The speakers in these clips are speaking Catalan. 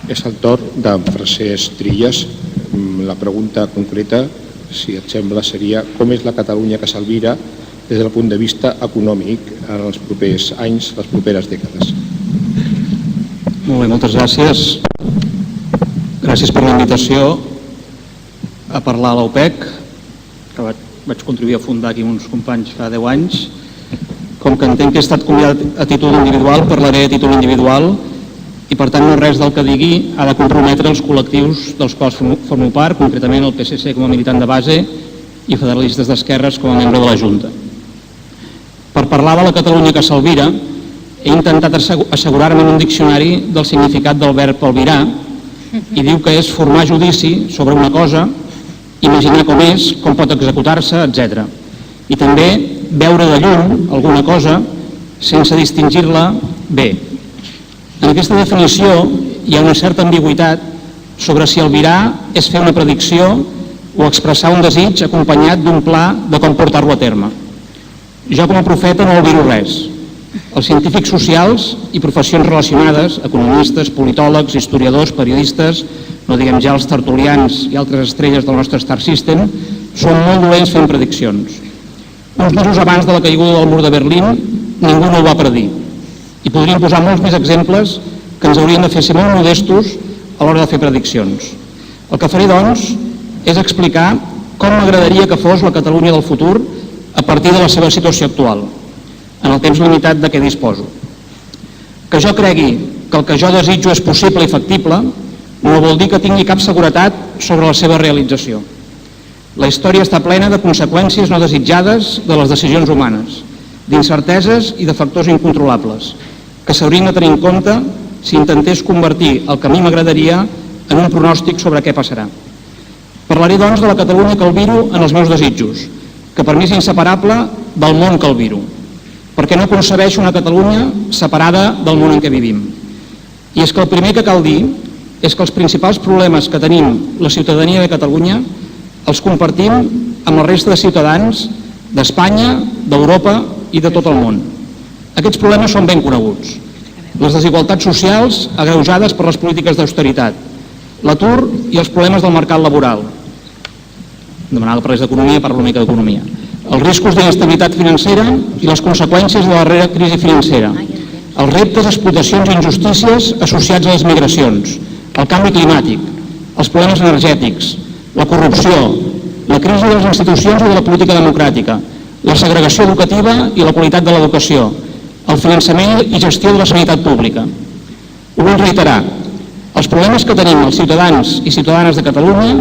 És el torn d'en Francesc Trilles. La pregunta concreta, si et sembla, seria com és la Catalunya que s'albira des del punt de vista econòmic en els propers anys, les properes dècades. Molt bé, moltes gràcies. Gràcies per la invitació a parlar a l'OPEC, que vaig contribuir a fundar aquí amb uns companys fa 10 anys. Com que entenc que he estat convidat a títol individual, parlaré a títol individual i per tant no res del que digui ha de comprometre els col·lectius dels quals formo part, concretament el PSC com a militant de base i Federalistes d'Esquerres com a membre de la Junta. Per parlar de la Catalunya que s'albira, he intentat assegurar-me en un diccionari del significat del verb albirar i diu que és formar judici sobre una cosa, imaginar com és, com pot executar-se, etc. I també veure de lluny alguna cosa sense distingir-la bé. En aquesta definició hi ha una certa ambigüitat sobre si albirar és fer una predicció o expressar un desig acompanyat d'un pla de com portar-lo a terme. Jo com a profeta no albiro res. Els científics socials i professions relacionades, economistes, politòlegs, historiadors, periodistes, no diguem ja els tertulians i altres estrelles del nostre Star System, són molt dolents fent prediccions. Uns mesos abans de la caiguda del mur de Berlín, ningú no ho va predir. I podríem posar molts més exemples que ens haurien de fer ser molt modestos a l'hora de fer prediccions. El que faré, doncs, és explicar com m'agradaria que fos la Catalunya del futur a partir de la seva situació actual, en el temps limitat de què disposo. Que jo cregui que el que jo desitjo és possible i factible no vol dir que tingui cap seguretat sobre la seva realització. La història està plena de conseqüències no desitjades de les decisions humanes, d'incerteses i de factors incontrolables, que s'haurien de tenir en compte si intentés convertir el que a mi m'agradaria en un pronòstic sobre què passarà. Parlaré, doncs, de la Catalunya que albiro en els meus desitjos, que per mi és inseparable del món que albiro, perquè no concebeixo una Catalunya separada del món en què vivim. I és que el primer que cal dir és que els principals problemes que tenim la ciutadania de Catalunya els compartim amb la resta de ciutadans d'Espanya, d'Europa i de tot el món. Aquests problemes són ben coneguts. Les desigualtats socials agreujades per les polítiques d'austeritat, l'atur i els problemes del mercat laboral. Demanava que parlés d'economia, parlo una mica d'economia. Els riscos d'inestabilitat financera i les conseqüències de la darrera crisi financera, els reptes, explotacions i injustícies associats a les migracions, el canvi climàtic, els problemes energètics, la corrupció, la crisi de les institucions i de la política democràtica, la segregació educativa i la qualitat de l'educació, el finançament i gestió de la sanitat pública. Ho vull reiterar, els problemes que tenim els ciutadans i ciutadanes de Catalunya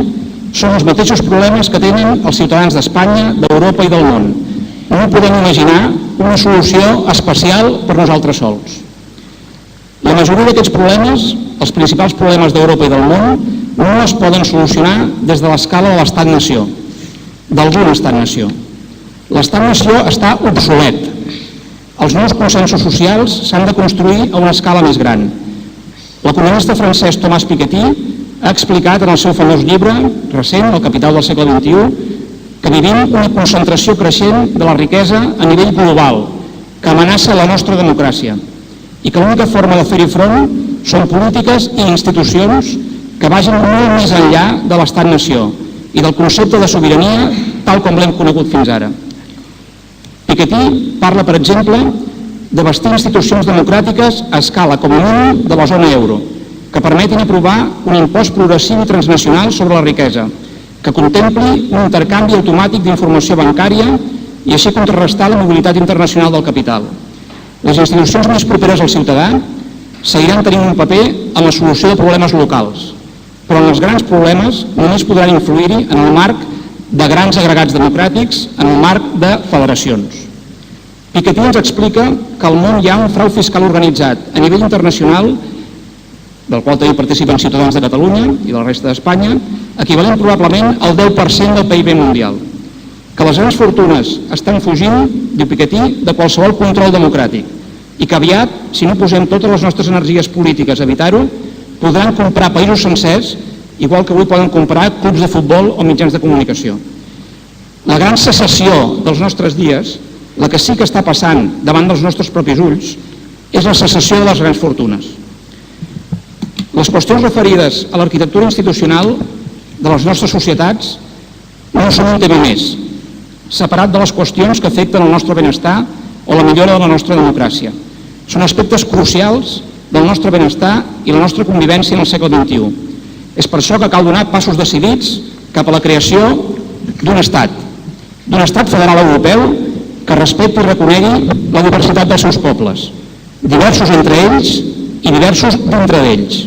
són els mateixos problemes que tenen els ciutadans d'Espanya, d'Europa i del món. No podem imaginar una solució especial per nosaltres sols. La majoria d'aquests problemes, els principals problemes d'Europa i del món, no es poden solucionar des de l'escala de l'estat-nació, d'algun estat-nació. L'estat-nació està obsolet. Els nous consensos socials s'han de construir a una escala més gran. L'economista francès Thomas Piketty ha explicat en el seu famós llibre recent, El capital del segle XXI, que vivim una concentració creixent de la riquesa a nivell global que amenaça la nostra democràcia i que l'única forma de fer-hi front són polítiques i institucions que vagin molt més enllà de l'estat-nació i del concepte de sobirania tal com l'hem conegut fins ara. Piketty parla, per exemple, de bastir institucions democràtiques a escala com a mínim de la zona euro, que permetin aprovar un impost progressiu i transnacional sobre la riquesa, que contempli un intercanvi automàtic d'informació bancària i així contrarrestar la mobilitat internacional del capital. Les institucions més properes al ciutadà seguiran tenint un paper en la solució de problemes locals, però en els grans problemes només podran influir-hi en el marc de grans agregats democràtics, en el marc de federacions. Piketty ens explica que al món hi ha un frau fiscal organitzat a nivell internacional, del qual també participen ciutadans de Catalunya i de la resta d'Espanya, equivalent probablement al 10% del PIB mundial. Que les grans fortunes estan fugint, diu Piketty, de qualsevol control democràtic i que aviat, si no posem totes les nostres energies polítiques a evitar-ho, podran comprar països sencers, igual que avui poden comprar clubs de futbol o mitjans de comunicació. La gran secessió dels nostres dies, la que sí que està passant davant dels nostres propis ulls, és la secessió de les grans fortunes. Les qüestions referides a l'arquitectura institucional de les nostres societats no són un tema més, separat de les qüestions que afecten el nostre benestar o la millora de la nostra democràcia. Són aspectes crucials del nostre benestar i la nostra convivència en el segle XXI. És per això que cal donar passos decidits cap a la creació d'un estat federal europeu que respecti i reconegui la diversitat dels seus pobles, diversos entre ells i diversos dintre d'ells,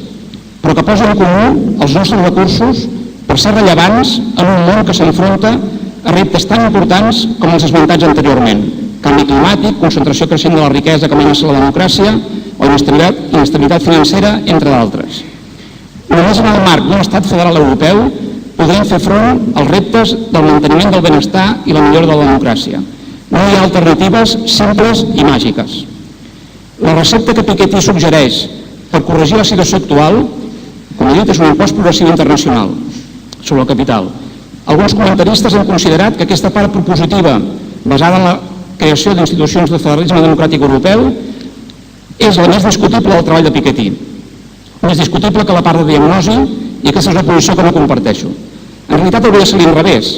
però que posi en comú els nostres recursos per ser rellevants en un món que s'enfronta a reptes tan importants com els esmentats anteriorment: canvi climàtic, concentració creixent de la riquesa que amenaça la democràcia o inestabilitat financera, entre d'altres. Només en el marc d'un estat federal europeu podrem fer front als reptes del manteniment del benestar i la millora de la democràcia. No hi ha alternatives simples i màgiques. La recepta que Piketty suggereix per corregir la situació actual, com he dit, és un impost progressiu internacional sobre el capital. Alguns comentaristes han considerat que aquesta part propositiva, basada en la creació d'institucions de federalisme democràtic europeu, és la més discutible del treball de Piketty. Més discutible que la part de diagnosi, i aquesta és una posició que no comparteixo. En realitat hauria de ser l'inrevés.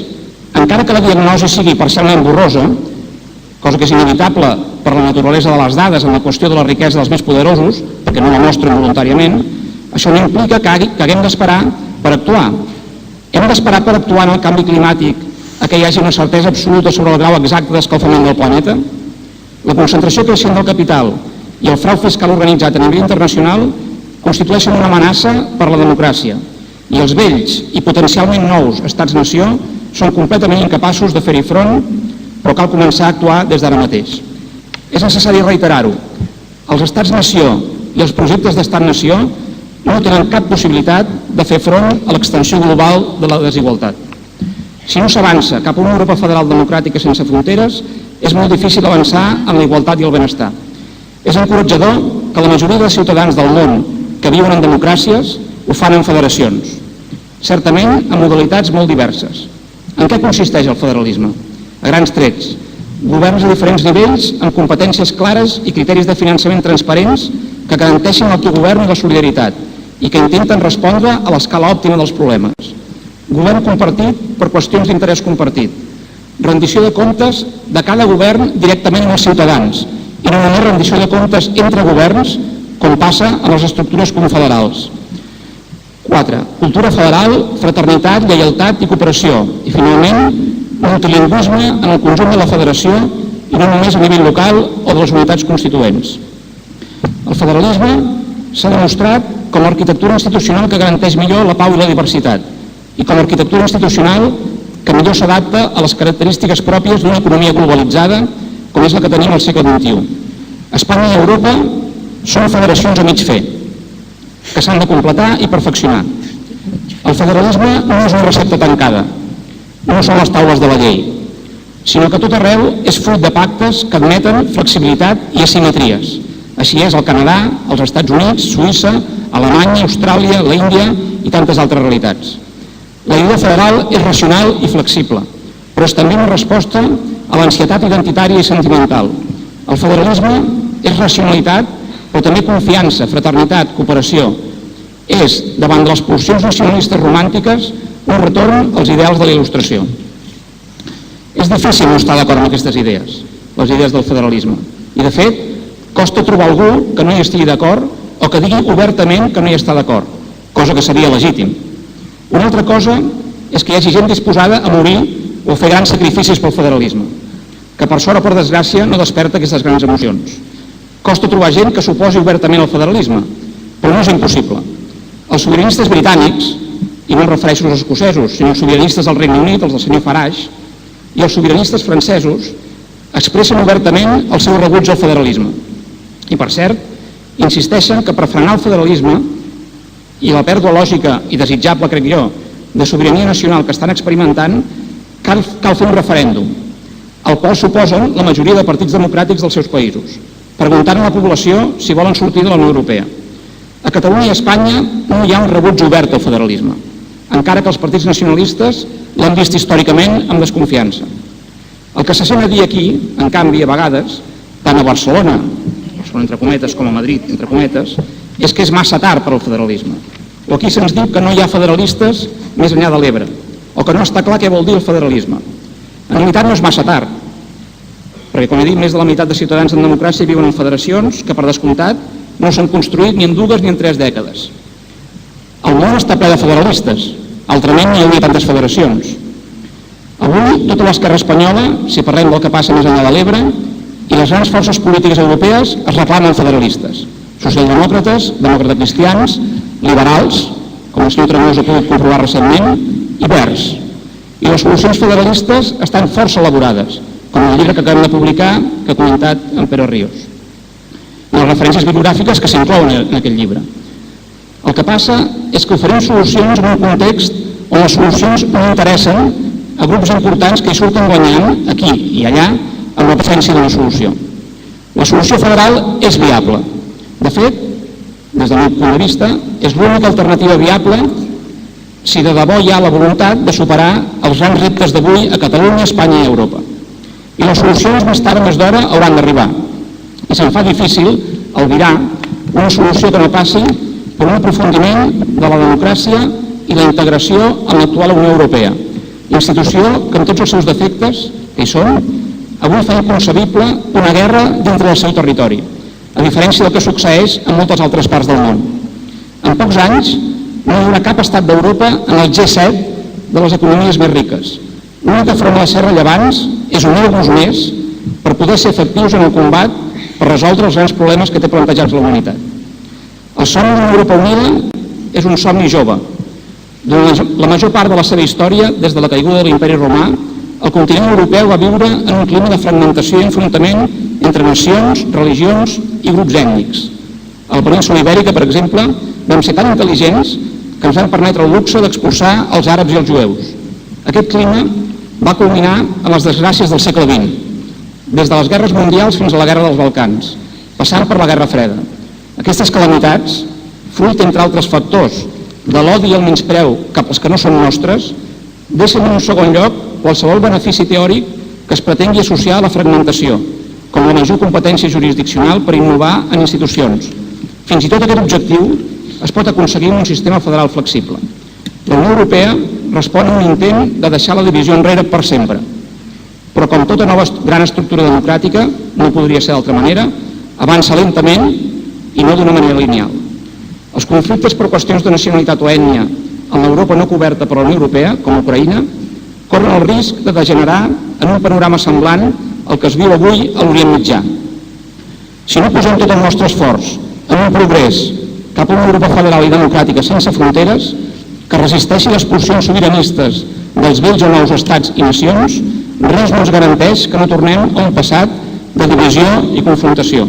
Encara que la diagnosi sigui parcialment borrosa, cosa que és inevitable per la naturalesa de les dades en la qüestió de la riquesa dels més poderosos, perquè no la mostren voluntàriament, això no implica que haguem d'esperar per actuar. Hem d'esperar per actuar en el canvi climàtic a que hi hagi una certesa absoluta sobre el grau exacte d'escalfament del planeta? La concentració creixent del capital i el frau fiscal organitzat a nivell internacional constitueixen una amenaça per la democràcia, i els vells i potencialment nous estats-nació són completament incapaços de fer-hi front, però cal començar a actuar des d'ara mateix. És necessari reiterar-ho. Els estats-nació i els projectes d'estat-nació no tenen cap possibilitat de fer front a l'extensió global de la desigualtat. Si no s'avança cap a una Europa federal democràtica sense fronteres, és molt difícil avançar en la igualtat i el benestar. És encoratjador que la majoria de ciutadans del món que viuen en democràcies ho fan en federacions, certament en modalitats molt diverses. En què consisteix el federalisme? A grans trets, governs a diferents nivells amb competències clares i criteris de finançament transparents que garanteixen l'autogovern i la solidaritat i que intenten respondre a l'escala òptima dels problemes. Govern compartit per qüestions d'interès compartit. Rendició de comptes de cada govern directament amb els ciutadans i no només rendició de comptes entre governs, com passa en les estructures confederals. 4. Cultura federal, fraternitat, lleialtat i cooperació. I finalment, multilingüisme en el conjunt de la federació i no només a nivell local o de les unitats constituents. El federalisme s'ha demostrat com l'arquitectura institucional que garanteix millor la pau i la diversitat i com l'arquitectura institucional que millor s'adapta a les característiques pròpies d'una economia globalitzada com és la que tenim al segle XXI. Espanya i Europa són federacions a mig fer, que s'han de completar i perfeccionar. El federalisme no és una recepta tancada, no són les taules de la llei, sinó que tot arreu és fruit de pactes que admeten flexibilitat i asimetries. Així és el Canadà, els Estats Units, Suïssa, Alemanya, Austràlia, l'Índia i tantes altres realitats. La idea federal és racional i flexible, però és també una resposta a l'ansietat identitària i sentimental. El federalisme és racionalitat, però també confiança, fraternitat, cooperació. És, davant de les pulsions nacionalistes romàntiques, un retorn als ideals de la il·lustració. És difícil no estar d'acord amb aquestes idees, les idees del federalisme. I, de fet, costa trobar algú que no hi estigui d'acord o que digui obertament que no hi està d'acord, cosa que seria legítim. Una altra cosa és que hi hagi gent disposada a morir o a fer grans sacrificis pel federalisme, que per sort o per desgràcia no desperta aquestes grans emocions. Costa trobar gent que s'oposi obertament al federalisme, però no és impossible. Els sobiranistes britànics, i no em refereixo als escocesos, sinó als sobiranistes del Regne Unit, els del senyor Farage, i els sobiranistes francesos, expressen obertament el seu rebuig al federalisme. I, per cert, insisteixen que per frenar el federalisme i la pèrdua lògica i desitjable, crec jo, de sobirania nacional que estan experimentant, cal fer un referèndum, al qual s'oposen la majoria de partits democràtics dels seus països, preguntant a la població si volen sortir de la Unió Europea. A Catalunya i a Espanya no hi ha un rebuig obert al federalisme, encara que els partits nacionalistes l'han vist històricament amb desconfiança. El que se sent a dir aquí, en canvi, a vegades, tant a Barcelona entre cometes, com a Madrid, entre cometes, és que és massa tard per al federalisme. O aquí se'ns diu que no hi ha federalistes més enllà de l'Ebre, o que no està clar què vol dir el federalisme. En realitat no és massa tard, perquè, com he dit, més de la meitat de ciutadans en democràcia viuen en federacions que, per descomptat, no s'han construït ni en 2 ni en 3 dècades. El món està ple de federalistes, altrament no hi hauria tantes federacions. Avui, tota l'esquerra espanyola, si parlem del que passa més enllà de l'Ebre, i les grans forces polítiques europees es reclamen federalistes. Socialdemòcrates, demòcrates-cristians, liberals, com el senyor Tremosa ha pogut comprovar recentment, i verds. I les solucions federalistes estan força elaborades, com el llibre que acabem de publicar, que ha comentat en Pere Ríos. I les referències bibliogràfiques que s'inclouen en aquest llibre. El que passa és que oferim solucions en un context on les solucions no interessen a grups importants que hi surten guanyant, aquí i allà, amb l'absència d'una solució. La solució federal és viable. De fet, des del meu punt de vista, és l'única alternativa viable si de debò hi ha la voluntat de superar els grans reptes d'avui a Catalunya, Espanya i Europa. I les solucions més tard o més d'hora hauran d'arribar. I se'm fa difícil albirar una solució que no passi per un aprofundiment de la democràcia i la integració en l'actual Unió Europea, institució que amb tots els seus defectes, que hi són, avui fa inconcebible una guerra dintre del seu territori, a diferència del que succeeix en moltes altres parts del món. En pocs anys no hi haurà cap estat d'Europa en el G7 de les economies més riques. L'única front de ser rellevants és unir-nos més per poder ser efectius en el combat per resoldre els grans problemes que té plantejats la humanitat. El somni d'una Europa unida és un somni jove. Durant la major part de la seva història, des de la caiguda de l'Imperi Romà, el continent europeu va viure en un clima de fragmentació i enfrontament entre nacions, religions i grups ètnics. A la península Ibèrica, per exemple, vam ser tan intel·ligents que ens van permetre el luxe d'expulsar els àrabs i els jueus. Aquest clima va culminar en les desgràcies del segle XX, des de les guerres mundials fins a la guerra dels Balcans, passant per la Guerra Freda. Aquestes calamitats, fruit, entre altres factors, de l'odi i el menyspreu cap als que no són nostres, deixen en un segon lloc qualsevol benefici teòric que es pretengui associar a la fragmentació, com la major competència jurisdiccional per innovar en institucions. Fins i tot aquest objectiu es pot aconseguir amb un sistema federal flexible. La Unió Europea respon a un intent de deixar la divisió enrere per sempre, però com tota nova gran estructura democràtica, no podria ser d'altra manera, avança lentament i no d'una manera lineal. Els conflictes per qüestions de nacionalitat o ètnia en l'Europa no coberta per la Unió Europea, com Ucraïna, corren el risc de degenerar en un panorama semblant al que es viu avui a l'Orient Mitjà. Si no posem tot el nostre esforç en un progrés cap a una Europa federal i democràtica sense fronteres, que resisteixi les pulsions sobiranistes dels vells o nous estats i nacions, res no ens garanteix que no tornem a un passat de divisió i confrontació.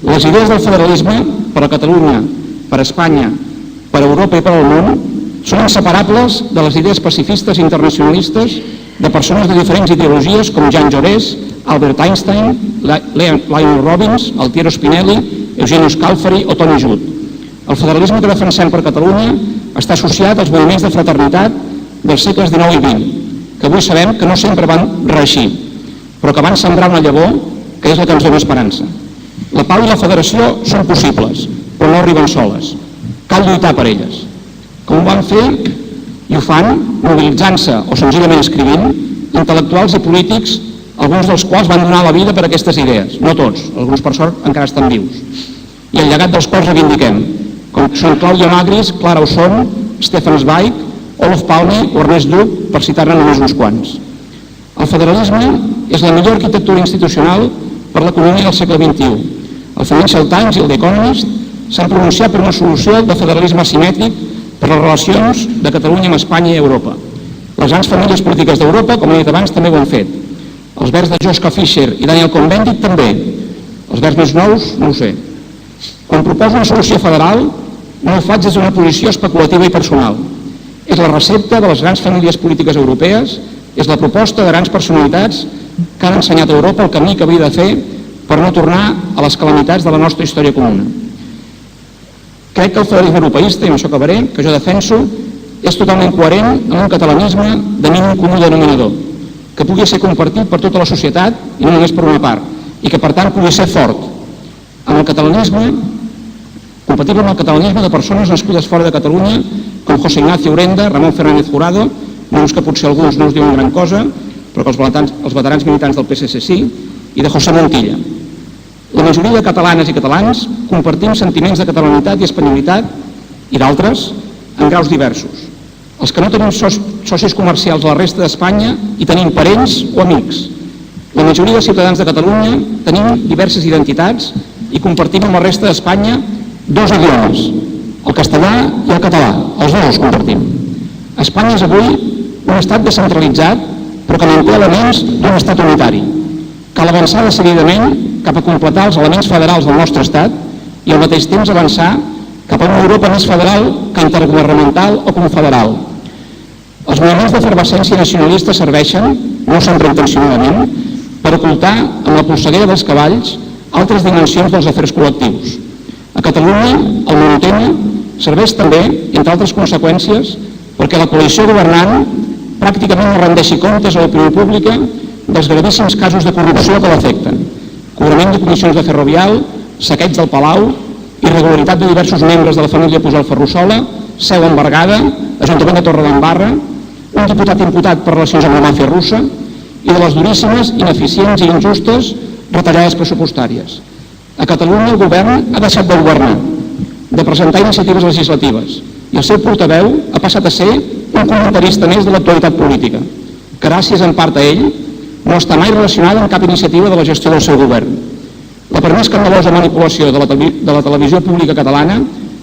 Les idees del federalisme per a Catalunya, per a Espanya, per a Europa i per al món són inseparables de les idees pacifistes i internacionalistes de persones de diferents ideologies com Jean Jaurès, Albert Einstein, Lionel Robbins, Altiero Spinelli, Eugenio Scalfari o Tony Judt. El federalisme que defensem per Catalunya està associat als moviments de fraternitat dels segles XIX i XX, que avui sabem que no sempre van reeixir, però que van sembrar una llavor que és la que ens dona esperança. La pau i la federació són possibles, però no arriben soles. Cal lluitar per elles. Com ho van fer, i ho fan, mobilitzant-se o senzillament escrivint, intel·lectuals i polítics, alguns dels quals van donar la vida per aquestes idees. No tots, alguns per sort encara estan vius. I el llegat dels quals reivindiquem, com són Clàudia Magris, Clara Ausón, Stefan Zweig, Olof Palme o Ernest Lluch, per citar-ne només uns quants. El federalisme és la millor arquitectura institucional per l'economia del segle XXI. El Financial Times i el The Economist s'han pronunciat per una solució de federalisme asimètric per les relacions de Catalunya amb Espanya i Europa. Les grans famílies polítiques d'Europa, com he dit abans, també ho han fet. Els verds de Joschka Fischer i Daniel Cohn-Bendit també. Els verds més nous, no ho sé. Quan proposo una solució federal, no ho faig des d'una posició especulativa i personal. És la recepta de les grans famílies polítiques europees, és la proposta de grans personalitats que han ensenyat a Europa el camí que havia de fer per no tornar a les calamitats de la nostra història comuna. Crec que el federalisme europeista, i amb això acabaré, que jo defenso, és totalment coherent amb un catalanisme de mínim comú denominador, que pugui ser compartit per tota la societat i no només per una part, i que per tant pugui ser fort. Amb el catalanisme compatible amb el catalanisme de persones nascudes fora de Catalunya, com José Ignacio Urenda, Ramon Fernández Jurado, noms que potser alguns no us diuen gran cosa, però que els veterans militants del PSC sí, i de José Montilla. La majoria de catalanes i catalans compartim sentiments de catalanitat i espanyolitat i d'altres en graus diversos. Els que no tenim socis comercials a la resta d'Espanya hi tenim parents o amics. La majoria de ciutadans de Catalunya tenim diverses identitats i compartim amb la resta d'Espanya dos idiomes, el castellà i el català, els dos els compartim. Espanya és avui un estat descentralitzat, però que manté elements d'un estat unitari. Cal avançar decididament cap a completar els elements federals del nostre estat i al mateix temps avançar cap a una Europa més federal que intergovernamental o confederal. Els moviments d'efervescència nacionalista serveixen, no sempre intencionadament, per ocultar amb la polseguera dels cavalls altres dimensions dels afers col·lectius. A Catalunya, el monotema serveix també, entre altres conseqüències, perquè la coalició governant pràcticament no rendeixi comptes a l'opinió pública dels gravíssims casos de corrupció que l'afecten. Cobrament de comissions de Ferrovial, saqueig del Palau, irregularitat de diversos membres de la família Pujol Ferrusola, seu embargada, Ajuntament de Torredembarra, un diputat imputat per relacions amb la màfia russa i de les duríssimes, ineficients i injustes retallades pressupostàries. A Catalunya el govern ha deixat de governar, de presentar iniciatives legislatives i el seu portaveu ha passat a ser un comentarista més de l'actualitat política, que gràcies en part a ell no està mai relacionada amb cap iniciativa de la gestió del seu govern. La per més escandalosa manipulació de la televisió pública catalana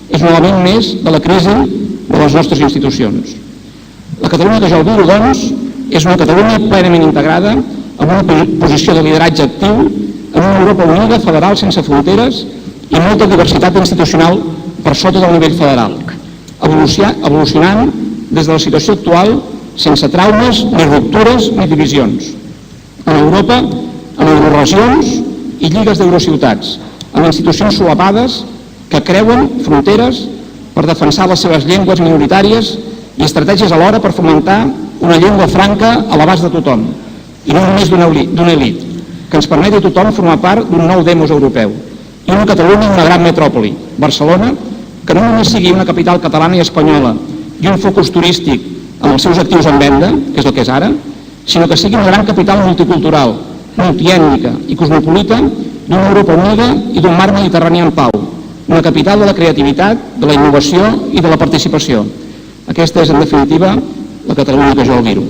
és un element més de la crisi de les nostres institucions. La Catalunya que jo albiro, doncs, és una Catalunya plenament integrada amb una posició de lideratge actiu en una Europa unida, federal, sense fronteres i molta diversitat institucional per sota del nivell federal, evolucionant des de la situació actual sense traumes, ni ruptures, ni divisions. En Europa, amb euroregions i lligues d'eurociutats, amb institucions solapades que creuen fronteres per defensar les seves llengües minoritàries i estratègies alhora per fomentar una llengua franca a l'abast de tothom, i no només d'una elit, que ens permeti a tothom formar part d'un nou demos europeu. I una Catalunya, una gran metròpoli, Barcelona, que no només sigui una capital catalana i espanyola i un focus turístic amb els seus actius en venda, que és el que és ara, sinó que sigui una gran capital multicultural, multiètnica i cosmopolita d'una Europa unida i d'un mar mediterrani en pau, una capital de la creativitat, de la innovació i de la participació. Aquesta és, en definitiva, la Catalunya que jo albiro.